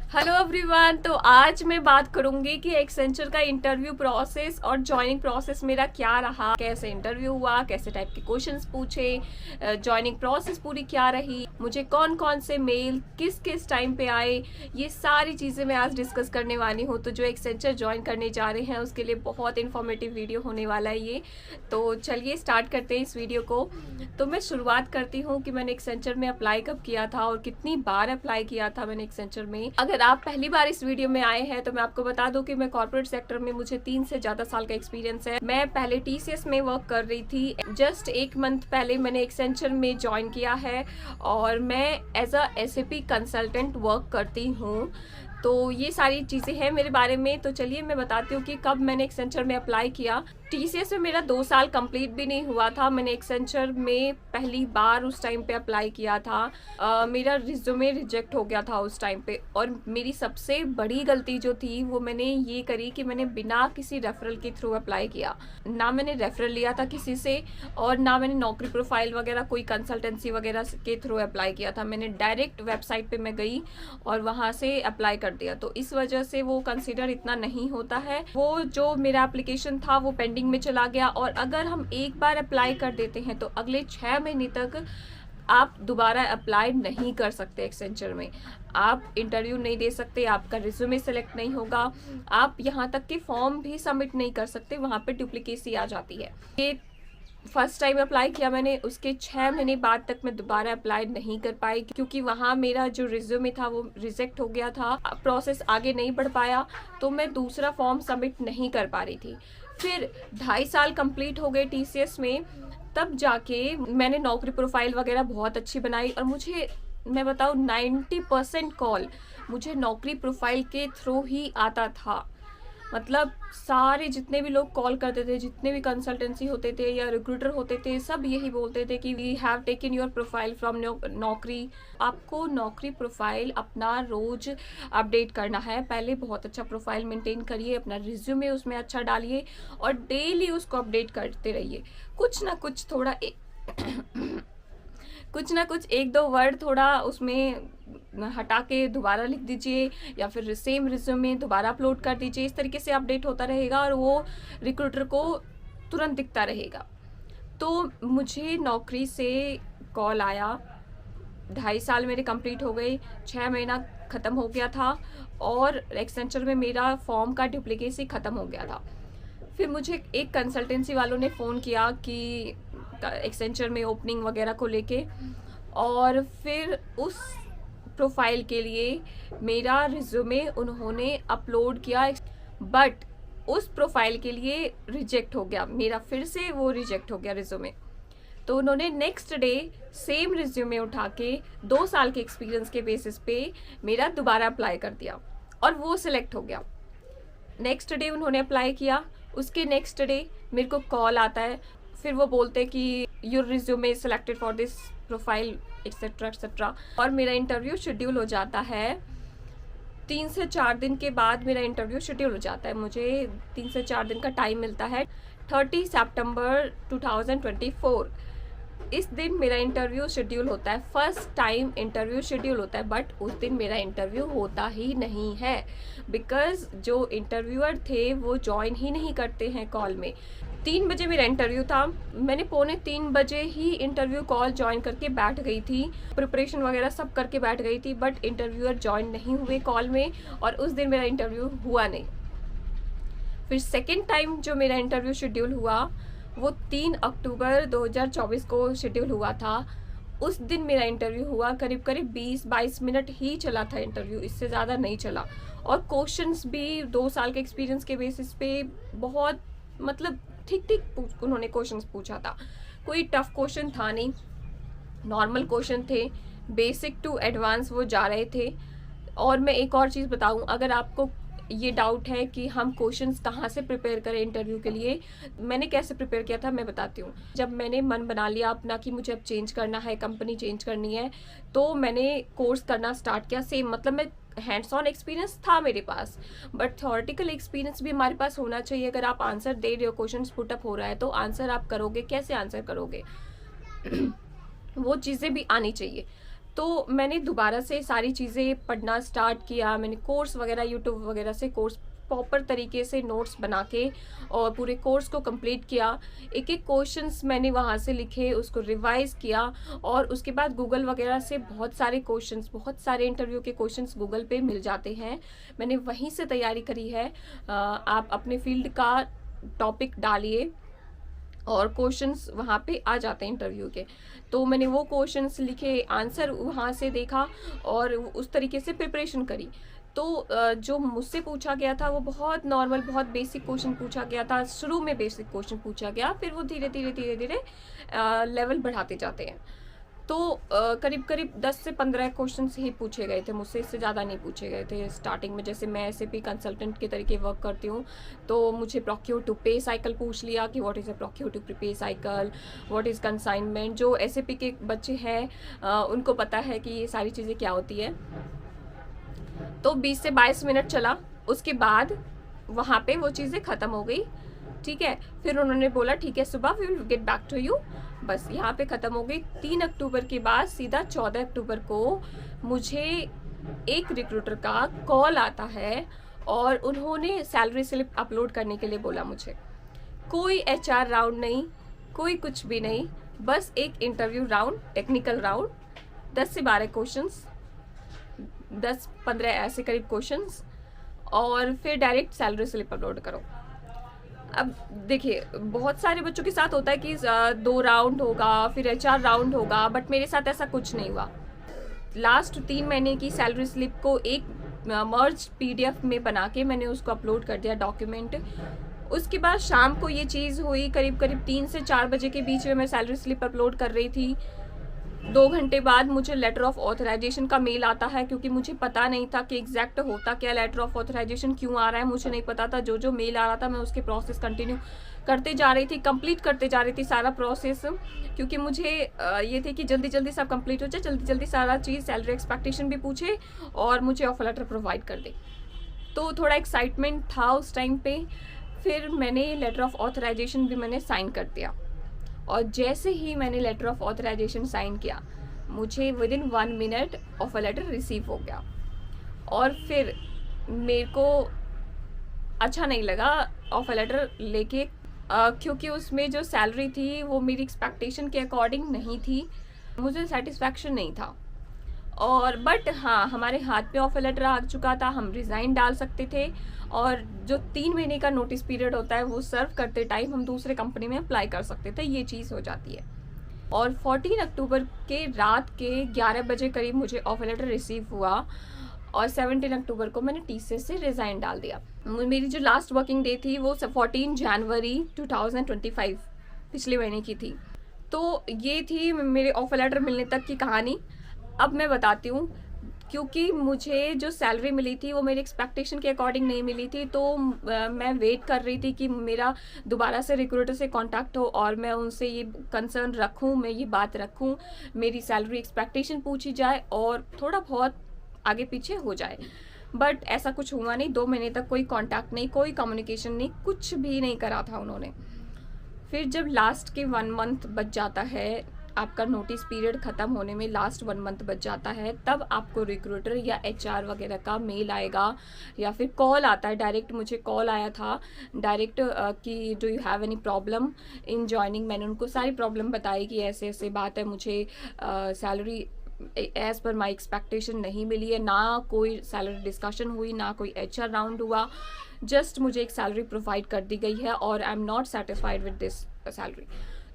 Hello everyone. तो आज मैं बात करूंगी कि एक्सेंचर का इंटरव्यू प्रोसेस और ज्वाइनिंग प्रोसेस मेरा क्या रहा, कैसे इंटरव्यू हुआ, कैसे टाइप के क्वेश्चंस पूछे, ज्वाइनिंग प्रोसेस पूरी क्या रही, मुझे कौन कौन से मेल किस किस टाइम पे आए, ये सारी चीज़ें मैं आज डिस्कस करने वाली हूँ। तो जो एक्सेंचर ज्वाइन करने जा रहे हैं उसके लिए बहुत इन्फॉर्मेटिव वीडियो होने वाला है ये। तो चलिए स्टार्ट करते हैं इस वीडियो को। तो मैं शुरुआत करती हूँ कि मैंने एक्सेंचर में अप्लाई कब किया था और कितनी बार अप्लाई किया था मैंने एक्सेंचर में। अगर आप पहली बार इस वीडियो में आए हैं तो मैं आपको बता दूं कि मैं कॉर्पोरेट सेक्टर में मुझे 3 से ज्यादा साल का एक्सपीरियंस है। मैं पहले टीसीएस में वर्क कर रही थी। जस्ट 1 मंथ पहले मैंने एक्सेंचर में ज्वाइन किया है और मैं as a SAP consultant work करती हूँ। तो ये सारी चीज़ें हैं मेरे बारे में। तो चलिए मैं बताती हूँ कि कब मैंने एक्सेंचर में अप्लाई किया। टीसीएस में मेरा 2 साल कंप्लीट भी नहीं हुआ था। मैंने एक्सेंचर में पहली बार उस टाइम पे अप्लाई किया था। मेरा रिज्यूमे रिजेक्ट हो गया था उस टाइम पे। और मेरी सबसे बड़ी गलती जो थी वो मैंने ये करी कि मैंने बिना किसी रेफरल के थ्रू अप्लाई किया। ना मैंने रेफरल लिया था किसी से और ना मैंने नौकरी प्रोफाइल वगैरह कोई कंसल्टेंसी वगैरह के थ्रू अप्लाई किया था। मैंने डायरेक्ट वेबसाइट पे मैं गई और वहाँ से अप्लाई कर दिया। तो इस वजह से वो कंसीडर इतना नहीं होता है। वो जो मेरा एप्लीकेशन था वो पेंडिंग में चला गया। और अगर हम एक बार अप्लाई कर देते हैं तो अगले 6 महीने तक आप दोबारा अप्लाई नहीं कर सकते। एक्सेंचर में आप इंटरव्यू नहीं दे सकते, आपका रिज्यूमे सेलेक्ट नहीं होगा, आप यहाँ तक कि फॉर्म भी सबमिट नहीं कर सकते, वहाँ पे डुप्लीकेसी आ जाती है। ये फर्स्ट टाइम अप्लाई किया मैंने, उसके 6 महीने बाद तक मैं दोबारा अप्लाई नहीं कर पाई क्योंकि वहाँ मेरा जो रिज्यूमे था वो रिजेक्ट हो गया था। प्रोसेस आगे नहीं बढ़ पाया तो मैं दूसरा फॉर्म सबमिट नहीं कर पा रही थी। फिर 2.5 साल कंप्लीट हो गए टीसीएस में, तब जाके मैंने नौकरी प्रोफाइल वगैरह बहुत अच्छी बनाई। और मुझे मैं बताऊँ 90% कॉल मुझे नौकरी प्रोफाइल के थ्रू ही आता था। मतलब सारे जितने भी लोग कॉल करते थे, जितने भी कंसल्टेंसी होते थे या रिक्रूटर होते थे, सब यही बोलते थे कि we have taken your profile from Naukri. आपको नौकरी प्रोफाइल अपना रोज अपडेट करना है। पहले बहुत अच्छा प्रोफाइल मेंटेन करिए, अपना रिज्यूमे उसमें अच्छा डालिए और डेली उसको अपडेट करते रहिए। कुछ ना कुछ थोड़ा कुछ ना कुछ 1-2 वर्ड थोड़ा उसमें हटा के दोबारा लिख दीजिए या फिर सेम रिज्यूमे दोबारा अपलोड कर दीजिए। इस तरीके से अपडेट होता रहेगा और वो रिक्रूटर को तुरंत दिखता रहेगा। तो मुझे नौकरी से कॉल आया, 2.5 साल मेरे कंप्लीट हो गए, 6 महीना ख़त्म हो गया था और एक्सेंचर में मेरा फॉर्म का डुप्लीकेसी ख़त्म हो गया था। फिर मुझे एक कंसल्टेंसी वालों ने फ़ोन किया कि एक्सेंचर में ओपनिंग वगैरह को लेके, और फिर उस प्रोफाइल के लिए मेरा रिज्यूमे उन्होंने अपलोड किया, बट उस प्रोफाइल के लिए रिजेक्ट हो गया मेरा, फिर से वो रिजेक्ट हो गया रिज्यूमे। तो उन्होंने नेक्स्ट डे सेम रिज्यूमे उठा के 2 साल के एक्सपीरियंस के बेसिस पे मेरा दोबारा अप्लाई कर दिया और वो सिलेक्ट हो गया। नेक्स्ट डे उन्होंने अप्लाई किया, उसके नेक्स्ट डे मेरे को कॉल आता है। फिर वो बोलते कि your resume is selected for this profile etcetera etcetera, और मेरा इंटरव्यू शेड्यूल हो जाता है 3 से 4 दिन के बाद। मेरा इंटरव्यू शेड्यूल हो जाता है, मुझे 3 से 4 दिन का टाइम मिलता है। 30 सितंबर 2024 इस दिन मेरा इंटरव्यू शेड्यूल होता है। फर्स्ट टाइम इंटरव्यू शेड्यूल होता है, बट उस दिन मेरा इंटरव्यू होता ही नहीं है बिकॉज जो इंटरव्यूअर थे वो ज्वाइन ही नहीं करते हैं कॉल में। 3 बजे मेरा इंटरव्यू था, मैंने 2:45 बजे ही इंटरव्यू कॉल ज्वाइन करके बैठ गई थी, प्रिपरेशन वगैरह सब करके बैठ गई थी, बट इंटरव्यूअर ज्वाइन नहीं हुए कॉल में और उस दिन मेरा इंटरव्यू हुआ नहीं। फिर सेकेंड टाइम जो मेरा इंटरव्यू शेड्यूल हुआ वो 3 अक्टूबर 2024 को शेड्यूल हुआ था। उस दिन मेरा इंटरव्यू हुआ, करीब करीब 20-22 मिनट ही चला था इंटरव्यू, इससे ज़्यादा नहीं चला। और क्वेश्चंस भी 2 साल के एक्सपीरियंस के बेसिस पे बहुत मतलब ठीक ठीक उन्होंने क्वेश्चंस पूछा था। कोई टफ क्वेश्चन था नहीं, नॉर्मल क्वेश्चन थे, बेसिक टू एडवांस वो जा रहे थे। और मैं एक और चीज़ बताऊं, अगर आपको ये डाउट है कि हम क्वेश्चंस कहाँ से प्रिपेयर करें इंटरव्यू के लिए, मैंने कैसे प्रिपेयर किया था मैं बताती हूँ। जब मैंने मन बना लिया अपना कि मुझे अब चेंज करना है, कंपनी चेंज करनी है, तो मैंने कोर्स करना स्टार्ट किया। सेम मतलब मैं हैंड्स ऑन एक्सपीरियंस था मेरे पास, बट थ्योरेटिकल एक्सपीरियंस भी हमारे पास होना चाहिए। अगर आप आंसर दे रहे हो, क्वेश्चन पुटअप हो रहा है, तो आंसर आप करोगे, कैसे आंसर करोगे वो चीज़ें भी आनी चाहिए। तो मैंने दोबारा से सारी चीज़ें पढ़ना स्टार्ट किया, मैंने कोर्स वगैरह यूट्यूब वगैरह से कोर्स प्रॉपर तरीके से नोट्स बना के और पूरे कोर्स को कंप्लीट किया। एक एक क्वेश्चंस मैंने वहाँ से लिखे, उसको रिवाइज़ किया और उसके बाद गूगल वगैरह से बहुत सारे क्वेश्चंस, बहुत सारे इंटरव्यू के क्वेश्चंस गूगल पे मिल जाते हैं, मैंने वहीं से तैयारी करी है। आप अपने फील्ड का टॉपिक डालिए और क्वेश्चंस वहाँ पे आ जाते हैं इंटरव्यू के। तो मैंने वो क्वेश्चंस लिखे, आंसर वहाँ से देखा और उस तरीके से प्रिपरेशन करी। तो जो मुझसे पूछा गया था वो बहुत नॉर्मल, बहुत बेसिक क्वेश्चन पूछा गया था। शुरू में बेसिक क्वेश्चन पूछा गया, फिर वो धीरे धीरे लेवल बढ़ाते जाते हैं। तो करीब करीब 10 से 15 क्वेश्चंस ही पूछे गए थे मुझसे, इससे ज़्यादा नहीं पूछे गए थे स्टार्टिंग में। जैसे मैं SAP कंसल्टेंट के तरीके वर्क करती हूँ, तो मुझे प्रोक्योर टू पे साइकिल पूछ लिया कि what is a procure to pay cycle, what is consignment. जो SAP के बच्चे हैं उनको पता है कि ये सारी चीज़ें क्या होती है। तो 20 से 22 मिनट चला, उसके बाद वहाँ पे वो चीज़ें ख़त्म हो गई। ठीक है, फिर उन्होंने बोला ठीक है सुबह we will get back to you, बस यहाँ पे ख़त्म हो गई। 3 अक्टूबर के बाद सीधा 14 अक्टूबर को मुझे एक रिक्रूटर का कॉल आता है और उन्होंने सैलरी स्लिप अपलोड करने के लिए बोला मुझे। कोई HR राउंड नहीं, कोई कुछ भी नहीं, बस एक इंटरव्यू राउंड, टेक्निकल राउंड, 10 से 12 क्वेश्चंस, 10-15 ऐसे करीब क्वेश्चंस और फिर डायरेक्ट सैलरी स्लिप अपलोड करो। अब देखिए बहुत सारे बच्चों के साथ होता है कि 2 राउंड होगा, फिर HR राउंड होगा, बट मेरे साथ ऐसा कुछ नहीं हुआ। लास्ट 3 महीने की सैलरी स्लिप को एक मर्ज PDF में बना के मैंने उसको अपलोड कर दिया डॉक्यूमेंट। उसके बाद शाम को ये चीज़ हुई, करीब करीब 3 से 4 बजे के बीच में मैं सैलरी स्लिप अपलोड कर रही थी। 2 घंटे बाद मुझे लेटर ऑफ ऑथराइजेशन का मेल आता है, क्योंकि मुझे पता नहीं था कि एग्जैक्ट होता क्या, लेटर ऑफ ऑथराइजेशन क्यों आ रहा है मुझे नहीं पता था। जो मेल आ रहा था मैं उसके प्रोसेस कंटिन्यू करते जा रही थी, कंप्लीट करते जा रही थी सारा प्रोसेस, क्योंकि मुझे ये थे कि जल्दी जल्दी सब कंप्लीट हो जाए, जल्दी जल्दी सारा चीज़, सैलरी एक्सपेक्टेशन भी पूछे और मुझे ऑफर लेटर प्रोवाइड कर दे। तो थोड़ा एक्साइटमेंट था उस टाइम पे। फिर मैंने लेटर ऑफ ऑथराइजेशन भी मैंने साइन कर दिया और जैसे ही मैंने लेटर ऑफ ऑथराइजेशन साइन किया, मुझे within 1 minute offer letter receive हो गया। और फिर मेरे को अच्छा नहीं लगा ऑफर लेटर लेके, क्योंकि उसमें जो सैलरी थी वो मेरी एक्सपेक्टेशन के अकॉर्डिंग नहीं थी, मुझे सेटिस्फैक्शन नहीं था। और बट हाँ, हमारे हाथ पे ऑफर लेटर आ चुका था, हम रिज़ाइन डाल सकते थे और जो 3 महीने का नोटिस पीरियड होता है वो सर्व करते टाइम हम दूसरे कंपनी में अप्लाई कर सकते थे, ये चीज़ हो जाती है। और 14 अक्टूबर के रात के 11 बजे करीब मुझे ऑफर लेटर रिसीव हुआ और 17 अक्टूबर को मैंने TCS से रिज़ाइन डाल दिया। मेरी जो लास्ट वर्किंग डे थी वो 14 जनवरी 2025 पिछले महीने की थी। तो ये थी मेरे ऑफर लेटर मिलने तक की कहानी। अब मैं बताती हूँ, क्योंकि मुझे जो सैलरी मिली थी वो मेरी एक्सपेक्टेशन के अकॉर्डिंग नहीं मिली थी, तो मैं वेट कर रही थी कि मेरा दोबारा से रिक्रूटर से कांटेक्ट हो और मैं उनसे ये कंसर्न रखूँ, मैं ये बात रखूँ, मेरी सैलरी एक्सपेक्टेशन पूछी जाए और थोड़ा बहुत आगे पीछे हो जाए। बट ऐसा कुछ हुआ नहीं। 2 महीने तक कोई कांटेक्ट नहीं, कोई कम्युनिकेशन नहीं, कुछ भी नहीं करा था उन्होंने। फिर जब लास्ट के 1 मंथ बच जाता है, आपका नोटिस पीरियड ख़त्म होने में लास्ट 1 मंथ बच जाता है, तब आपको रिक्रूटर या HR वगैरह का मेल आएगा या फिर कॉल आता है। डायरेक्ट मुझे कॉल आया था डायरेक्ट कि do you have any problem in joining. मैंने उनको सारी प्रॉब्लम बताई कि ऐसे ऐसे बात है, मुझे salary as per my expectation नहीं मिली है, ना कोई सैलरी डिस्कशन हुई, ना कोई HR राउंड हुआ, जस्ट मुझे एक सैलरी प्रोवाइड कर दी गई है और I am not satisfied with this salary.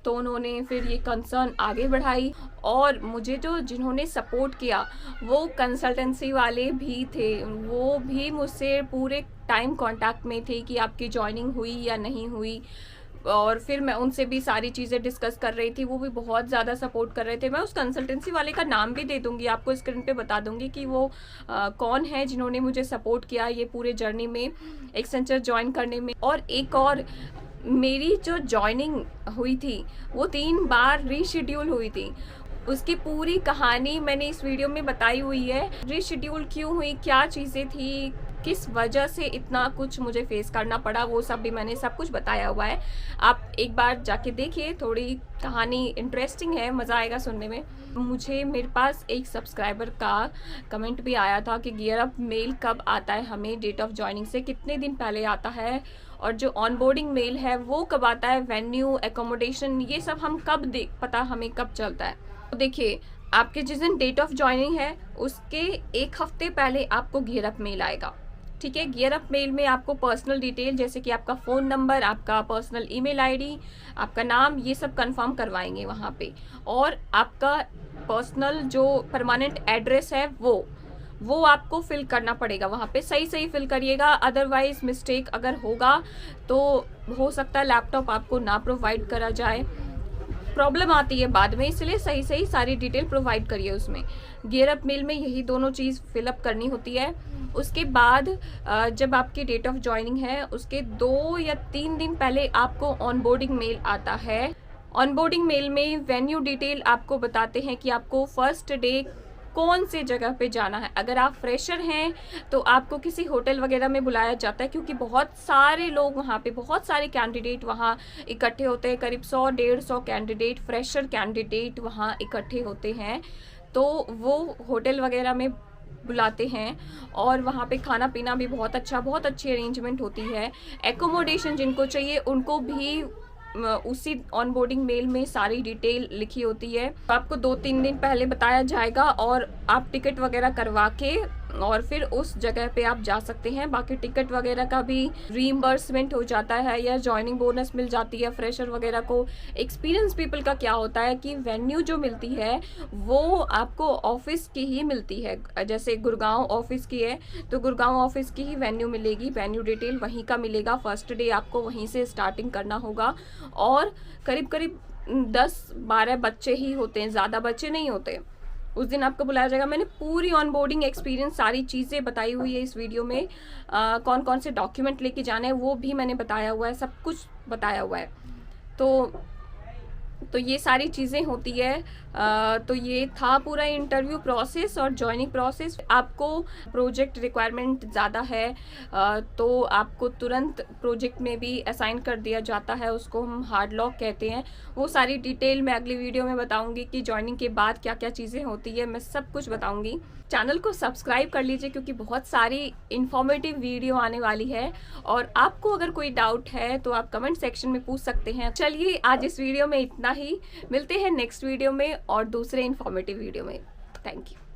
तो उन्होंने फिर ये कंसर्न आगे बढ़ाई और मुझे जिन्होंने सपोर्ट किया वो कंसल्टेंसी वाले भी थे, वो भी मुझसे पूरे टाइम कांटेक्ट में थे कि आपकी जॉइनिंग हुई या नहीं हुई। और फिर मैं उनसे भी सारी चीज़ें डिस्कस कर रही थी, वो भी बहुत ज़्यादा सपोर्ट कर रहे थे। मैं उस कंसल्टेंसी वाले का नाम भी दे दूँगी आपको, स्क्रीन पे बता दूँगी कि वो कौन है जिन्होंने मुझे सपोर्ट किया ये पूरे जर्नी में, एक्सेंचर ज्वाइन करने में। और एक और, मेरी जो जॉइनिंग हुई थी वो 3 बार रीशेड्यूल हुई थी। उसकी पूरी कहानी मैंने इस वीडियो में बताई हुई है। रीशेड्यूल क्यों हुई, क्या चीज़ें थी, किस वजह से इतना कुछ मुझे फेस करना पड़ा, वो सब भी मैंने सब कुछ बताया हुआ है। आप एक बार जाके देखिए, थोड़ी कहानी इंटरेस्टिंग है, मज़ा आएगा सुनने में। मुझे मेरे पास एक सब्सक्राइबर का कमेंट भी आया था कि गियर अप मेल कब आता है, हमें डेट ऑफ ज्वाइनिंग से कितने दिन पहले आता है, और जो ऑनबोर्डिंग मेल है वो कब आता है, वेन्यू, एकोमोडेशन, ये सब हम कब पता हमें कब चलता है। तो देखिए, आपके जिस दिन डेट ऑफ ज्वाइनिंग है उसके एक हफ्ते पहले आपको गियर अप मेल आएगा। ठीक है, गियर अप मेल में आपको पर्सनल डिटेल जैसे कि आपका फ़ोन नंबर, आपका पर्सनल ईमेल आईडी, आपका नाम, ये सब कंफर्म करवाएंगे वहाँ पे, और आपका पर्सनल जो परमानेंट एड्रेस है वो आपको फिल करना पड़ेगा वहाँ पे। सही फिल करिएगा, अदरवाइज मिस्टेक अगर होगा तो हो सकता है लैपटॉप आपको ना प्रोवाइड करा जाए, प्रॉब्लम आती है बाद में, इसलिए सही सारी डिटेल प्रोवाइड करिए उसमें। गियर अप मेल में यही दोनों चीज़ फिलअप करनी होती है। उसके बाद जब आपकी डेट ऑफ ज्वाइनिंग है उसके 2 या 3 दिन पहले आपको ऑनबोर्डिंग मेल आता है। ऑनबोर्डिंग मेल में वेन्यू डिटेल आपको बताते हैं कि आपको फर्स्ट डे कौन से जगह पे जाना है। अगर आप फ्रेशर हैं तो आपको किसी होटल वगैरह में बुलाया जाता है, क्योंकि बहुत सारे लोग वहाँ पे, बहुत सारे कैंडिडेट वहाँ इकट्ठे होते हैं। करीब 100-150 कैंडिडेट, फ्रेशर कैंडिडेट वहाँ इकट्ठे होते हैं, तो वो होटल वगैरह में बुलाते हैं, और वहाँ पे खाना पीना भी बहुत अच्छी अरेंजमेंट होती है। एकोमोडेशन जिनको चाहिए उनको भी उसी ऑनबोर्डिंग मेल में सारी डिटेल लिखी होती है। आपको 2-3 दिन पहले बताया जाएगा, और आप टिकट वगैरह करवा के और फिर उस जगह पे आप जा सकते हैं। बाकी टिकट वगैरह का भी रीइंबर्समेंट हो जाता है, या जॉइनिंग बोनस मिल जाती है फ्रेशर वगैरह को। एक्सपीरियंस पीपल का क्या होता है कि वेन्यू जो मिलती है वो आपको ऑफिस की ही मिलती है। जैसे गुड़गांव ऑफिस की है तो गुड़गांव ऑफिस की ही वेन्यू मिलेगी, वेन्यू डिटेल वहीं का मिलेगा। फर्स्ट डे आपको वहीं से स्टार्टिंग करना होगा, और करीब 10-12 बच्चे ही होते हैं, ज़्यादा बच्चे नहीं होते। उस दिन आपको बुलाया जाएगा। मैंने पूरी ऑनबोर्डिंग एक्सपीरियंस सारी चीज़ें बताई हुई है इस वीडियो में। कौन कौन से डॉक्यूमेंट लेके जाने हैं वो भी मैंने बताया हुआ है, सब कुछ बताया हुआ है। तो ये सारी चीज़ें होती है। तो ये था पूरा इंटरव्यू प्रोसेस और जॉइनिंग प्रोसेस। आपको प्रोजेक्ट रिक्वायरमेंट ज़्यादा है तो आपको तुरंत प्रोजेक्ट में भी असाइन कर दिया जाता है, उसको हम हार्ड लॉक कहते हैं। वो सारी डिटेल मैं अगली वीडियो में बताऊंगी कि जॉइनिंग के बाद क्या क्या चीज़ें होती है, मैं सब कुछ बताऊंगी। चैनल को सब्सक्राइब कर लीजिए क्योंकि बहुत सारी इन्फॉर्मेटिव वीडियो आने वाली है, और आपको अगर कोई डाउट है तो आप कमेंट सेक्शन में पूछ सकते हैं। चलिए आज इस वीडियो में इतना ही, मिलते हैं नेक्स्ट वीडियो में और दूसरे इन्फॉर्मेटिव वीडियो में। Thank you.